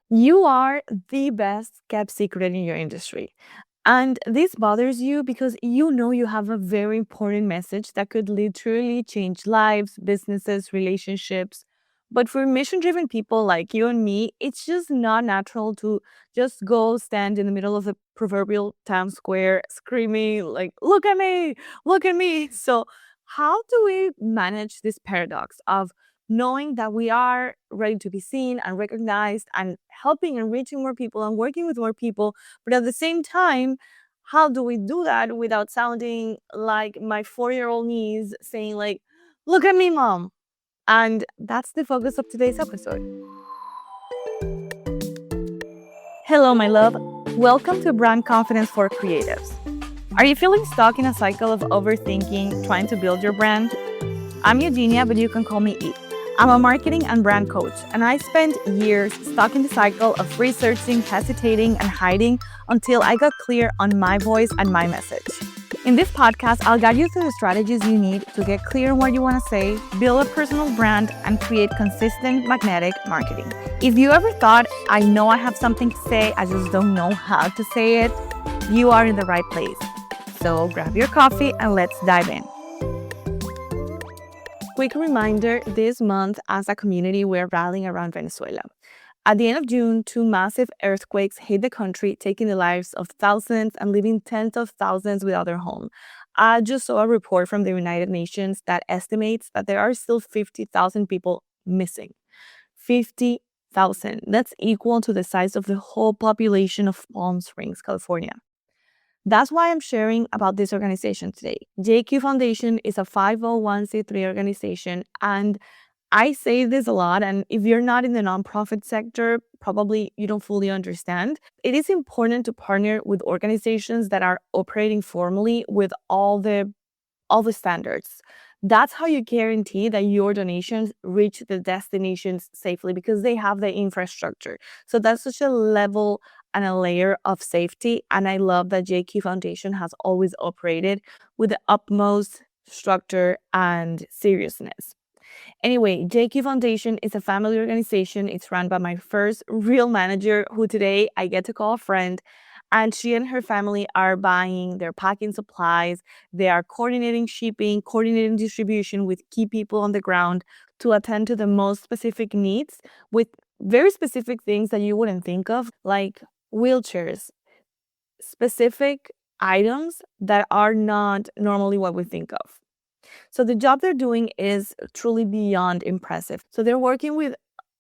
You are the best kept secret in your industry. And this bothers you because you know you have a very important message that could literally change lives, businesses, relationships. But for mission driven people like you and me, it's just not natural to just go stand in the middle of the proverbial town square screaming, like, look at me, look at me. So, how do we manage this paradox of knowing that we are ready to be seen and recognized and helping and reaching more people and working with more people? But at the same time, how do we do that without sounding like my 4-year-old niece saying, like, look at me, mom? And that's the focus of today's episode. Hello, my love. Welcome to Brand Confidence for Creatives. Are you feeling stuck in a cycle of overthinking, trying to build your brand? I'm Eugenia, but you can call me E. I'm a marketing and brand coach, and I spent years stuck in the cycle of researching, hesitating, and hiding until I got clear on my voice and my message. In this podcast, I'll guide you through the strategies you need to get clear on what you want to say, build a personal brand, and create consistent magnetic marketing. If you ever thought, I know I have something to say, I just don't know how to say it, you are in the right place. So grab your coffee and let's dive in. Quick reminder, this month as a community, we're rallying around Venezuela. At the end of June, two massive earthquakes hit the country, taking the lives of thousands and leaving tens of thousands without their home. I just saw a report from the United Nations that estimates that there are still 50,000 people missing. 50,000. That's equal to the size of the whole population of Palm Springs, California. That's why I'm sharing about this organization today. JQ Foundation is a 501c3 organization, and I say this a lot, and if you're not in the nonprofit sector, probably you don't fully understand. It is important to partner with organizations that are operating formally with all the standards. That's how you guarantee that your donations reach the destinations safely because they have the infrastructure. So that's such a level and a layer of safety. And I love that JQ Foundation has always operated with the utmost structure and seriousness. Anyway, JQ Foundation is a family organization. It's run by my first real manager, who today I get to call a friend. And she and her family are buying, they're packing supplies, they are coordinating shipping, coordinating distribution with key people on the ground to attend to the most specific needs with very specific things that you wouldn't think of, like wheelchairs, specific items that are not normally what we think of. So the job they're doing is truly beyond impressive. So they're working with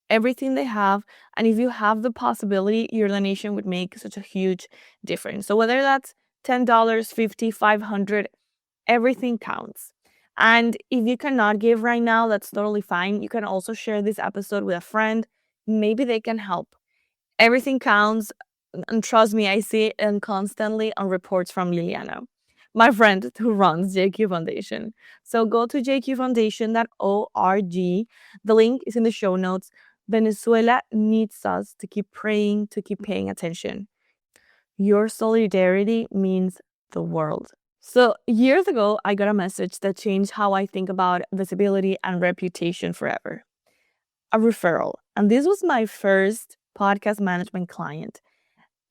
everything they have. And if you have the possibility, your donation would make such a huge difference. So whether that's $10, 50, 500, everything counts. And if you cannot give right now, that's totally fine. You can also share this episode with a friend. Maybe they can help. Everything counts. And trust me, I see it constantly on reports from Liliana, my friend who runs JQ Foundation. So go to jqfoundation.org. The link is in the show notes. Venezuela needs us to keep praying, to keep paying attention. Your solidarity means the world. So, years ago, I got a message that changed how I think about visibility and reputation forever. A referral. And this was my first podcast management client.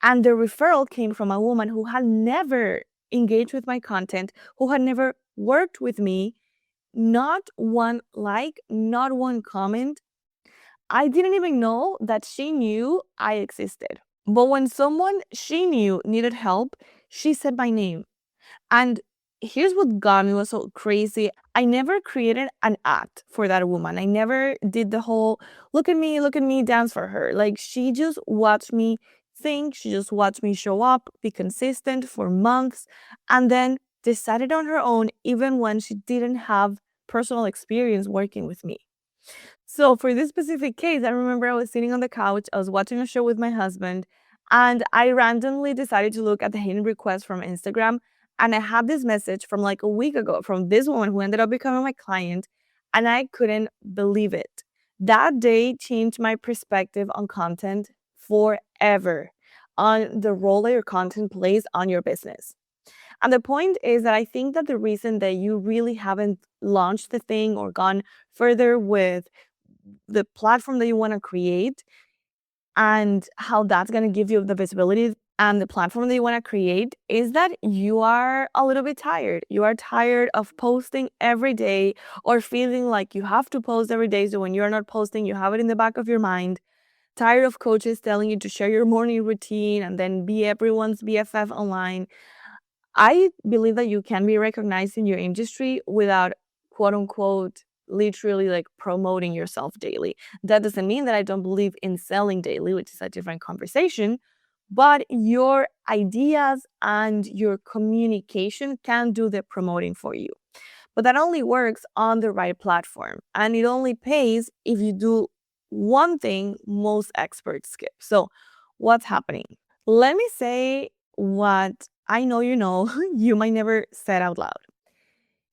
And the referral came from a woman who had never engaged with my content, who had never worked with me, not one like, not one comment. I didn't even know that she knew I existed. But when someone she knew needed help, she said my name. And here's what got me was so crazy. I never created an act for that woman. I never did the whole look at me dance for her. Like, she just watched me think, she just watched me show up, be consistent for months, and then decided on her own, even when she didn't have personal experience working with me. So for this specific case, I remember I was sitting on the couch, I was watching a show with my husband, and I randomly decided to look at the hidden requests from Instagram. And I had this message from like a week ago from this woman who ended up becoming my client, and I couldn't believe it. That day changed my perspective on content forever, on the role that your content plays on your business. And the point is that I think that the reason that you really haven't launched the thing or gone further with the platform that you want to create and how that's going to give you the visibility and the platform that you want to create is that you are a little bit tired. You are tired of posting every day or feeling like you have to post every day. So when you're not posting, you have it in the back of your mind. Tired of coaches telling you to share your morning routine and then be everyone's BFF online. I believe that you can be recognized in your industry without, quote unquote, literally like promoting yourself daily. That doesn't mean that I don't believe in selling daily, which is a different conversation, but your ideas and your communication can do the promoting for you. But that only works on the right platform, and it only pays if you do one thing most experts skip. So, what's happening? Let me say what I know you know, you might never say it out loud.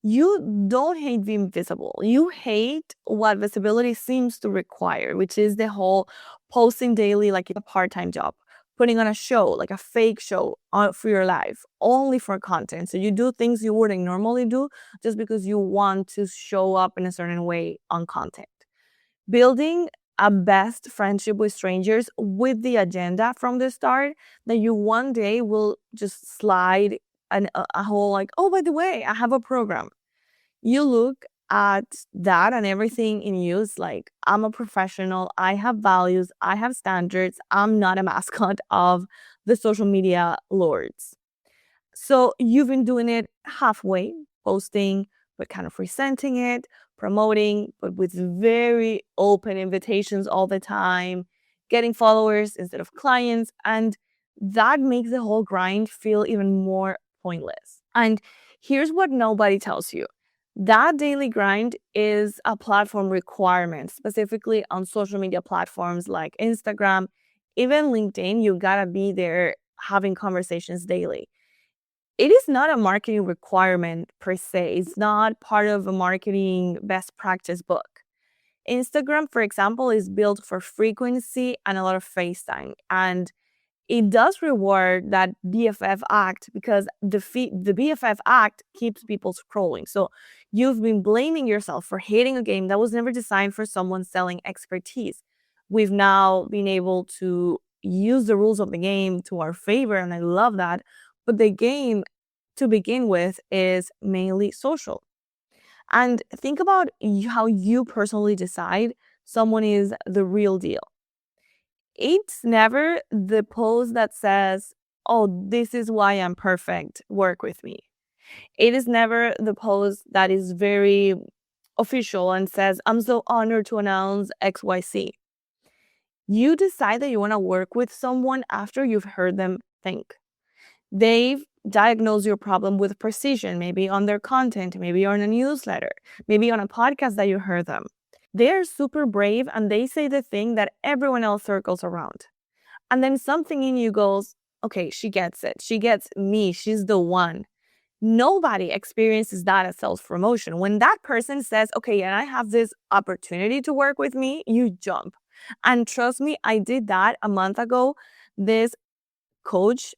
You don't hate being visible. You hate what visibility seems to require, which is the whole posting daily like it's a part-time job, putting on a show, like a fake show for your life, only for content. So you do things you wouldn't normally do just because you want to show up in a certain way on content. Building a best friendship with strangers with the agenda from the start that you one day will just slide a whole like, oh, by the way, I have a program. You look at that and everything in you is like, I'm a professional, I have values, I have standards, I'm not a mascot of the social media lords. So you've been doing it halfway, posting, but kind of resenting it, promoting, but with very open invitations all the time, getting followers instead of clients. And that makes the whole grind feel even more pointless. And here's what nobody tells you. That daily grind is a platform requirement, specifically on social media platforms like Instagram, even LinkedIn. You gotta be there having conversations daily. It is not a marketing requirement per se. It's not part of a marketing best practice book. Instagram, for example, is built for frequency and a lot of FaceTime. And it does reward that BFF act because the BFF act keeps people scrolling. So you've been blaming yourself for hating a game that was never designed for someone selling expertise. We've now been able to use the rules of the game to our favor, and I love that. But the game to begin with is mainly social. And think about how you personally decide someone is the real deal. It's never the post that says, oh, this is why I'm perfect, work with me. It is never the post that is very official and says, I'm so honored to announce XYZ. You decide that you want to work with someone after you've heard them think. They've diagnosed your problem with precision, maybe on their content, maybe on a newsletter, maybe on a podcast that you heard them. They're super brave and they say the thing that everyone else circles around. And then something in you goes, okay, she gets it. She gets me. She's the one. Nobody experiences that as self-promotion. When that person says, okay, and I have this opportunity to work with me, you jump. And trust me, I did that a month ago. This coach,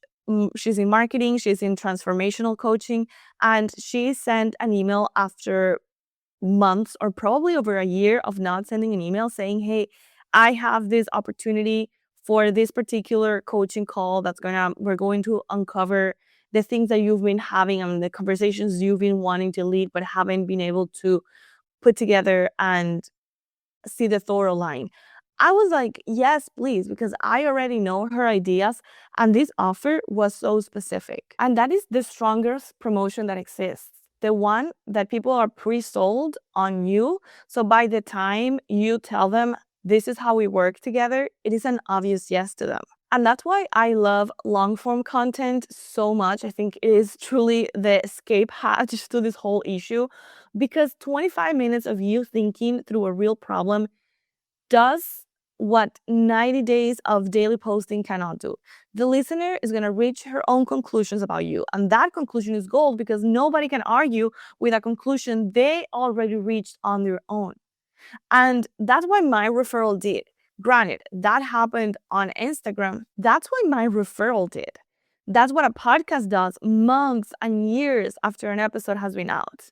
she's in marketing, she's in transformational coaching, and she sent an email after months or probably over a year of not sending an email saying, hey, I have this opportunity for this particular coaching call we're going to uncover the things that you've been having and the conversations you've been wanting to lead but haven't been able to put together and see the thorough line. I was like, yes, please, because I already know her ideas. And this offer was so specific. And that is the strongest promotion that exists. The one that people are pre-sold on you. So by the time you tell them, this is how we work together, it is an obvious yes to them. And that's why I love long form content so much. I think it is truly the escape hatch to this whole issue because 25 minutes of you thinking through a real problem does what 90 days of daily posting cannot do. The listener is going to reach her own conclusions about you. And that conclusion is gold because nobody can argue with a conclusion they already reached on their own. And that's why my referral did. Granted, that happened on Instagram. That's why my referral did. That's what a podcast does months and years after an episode has been out.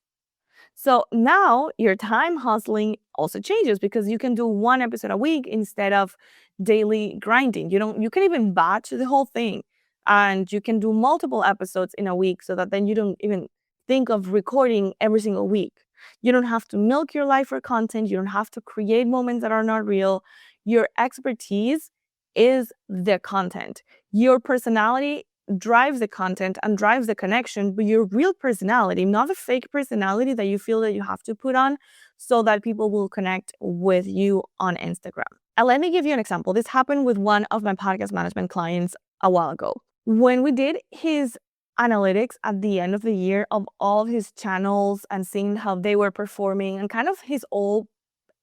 So now you're time hustling also changes because you can do one episode a week instead of daily grinding. You can even batch the whole thing, and you can do multiple episodes in a week so that then you don't even think of recording every single week. You don't have to milk your life for content. You don't have to create moments that are not real. Your expertise is the content. Your personality drives the content and drives the connection, but your real personality, not the fake personality that you feel that you have to put on so that people will connect with you on Instagram. And let me give you an example. This happened with one of my podcast management clients a while ago. When we did his analytics at the end of the year of all of his channels and seeing how they were performing and kind of his whole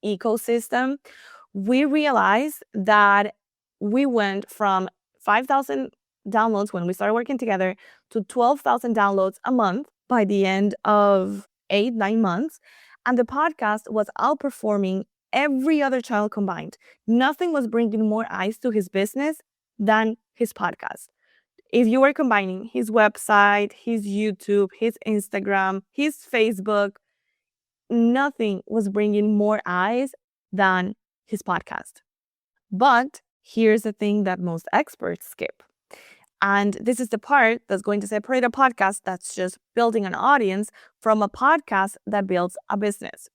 ecosystem, we realized that we went from 5,000 downloads when we started working together to 12,000 downloads a month by the end of 8-9 months. And the podcast was outperforming every other channel combined. Nothing was bringing more eyes to his business than his podcast. If you were combining his website, his YouTube, his Instagram, his Facebook, nothing was bringing more eyes than his podcast. But here's the thing that most experts skip. And this is the part that's going to separate a podcast that's just building an audience from a podcast that builds a business.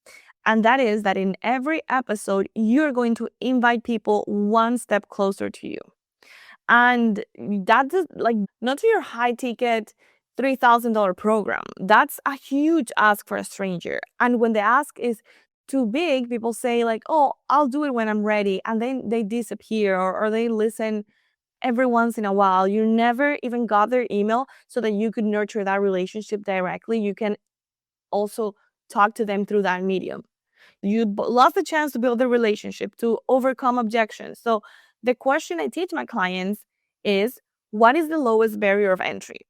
And that is that in every episode, you're going to invite people one step closer to you. And that's not to your high ticket $3,000 program. That's a huge ask for a stranger. And when the ask is too big, people say like, oh, I'll do it when I'm ready. And then they disappear or they listen every once in a while. You never even got their email so that you could nurture that relationship directly. You can also talk to them through that medium. You lost the chance to build a relationship, to overcome objections. So the question I teach my clients is, what is the lowest barrier of entry?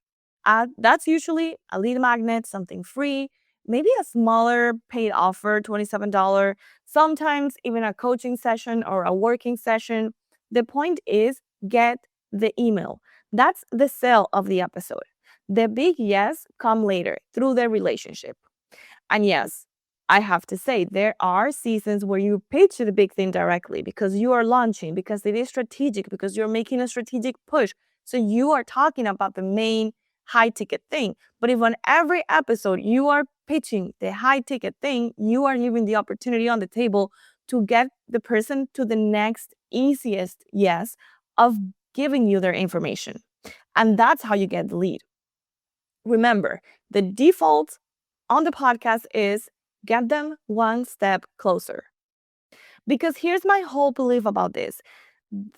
That's usually a lead magnet, something free, maybe a smaller paid offer, $27, sometimes even a coaching session or a working session. The point is, get the email. That's the sell of the episode. The big yes come later through the relationship. And yes, I have to say, there are seasons where you pitch the big thing directly because you are launching, because it is strategic, because you're making a strategic push. So you are talking about the main high ticket thing. But if on every episode you are pitching the high ticket thing, you are leaving the opportunity on the table to get the person to the next easiest yes of giving you their information. And that's how you get the lead. Remember, the default on the podcast is get them one step closer. Because here's my whole belief about this.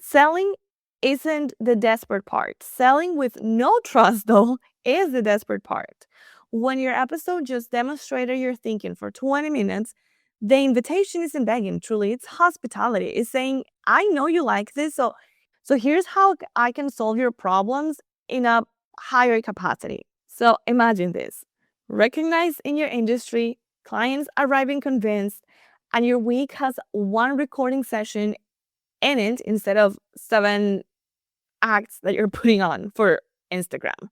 Selling isn't the desperate part. Selling with no trust, though, is the desperate part. When your episode just demonstrated your thinking for 20 minutes, the invitation isn't begging, truly. It's hospitality. It's saying, I know you like this, so here's how I can solve your problems in a higher capacity. So imagine this. Recognized in your industry, clients arriving convinced, and your week has one recording session in it instead of 7 acts that you're putting on for Instagram.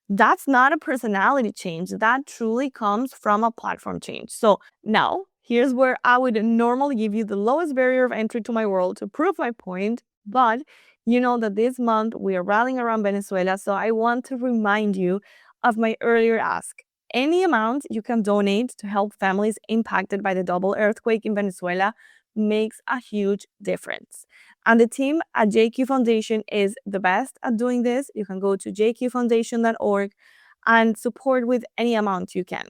That's not a personality change. That truly comes from a platform change. So now, here's where I would normally give you the lowest barrier of entry to my world to prove my point. But you know that this month we are rallying around Venezuela, so I want to remind you of my earlier ask. Any amount you can donate to help families impacted by the double earthquake in Venezuela makes a huge difference. And the team at JQ Foundation is the best at doing this. You can go to jqfoundation.org and support with any amount you can.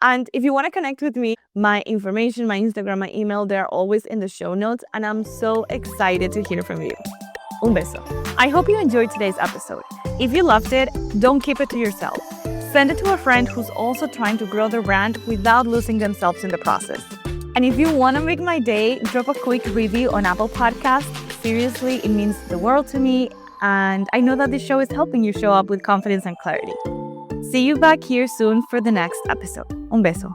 And if you want to connect with me, my information, my Instagram, my email, they're always in the show notes. And I'm so excited to hear from you. Un beso. I hope you enjoyed today's episode. If you loved it, don't keep it to yourself. Send it to a friend who's also trying to grow their brand without losing themselves in the process. And if you want to make my day, drop a quick review on Apple Podcasts. Seriously, it means the world to me. And I know that this show is helping you show up with confidence and clarity. See you back here soon for the next episode. Un beso.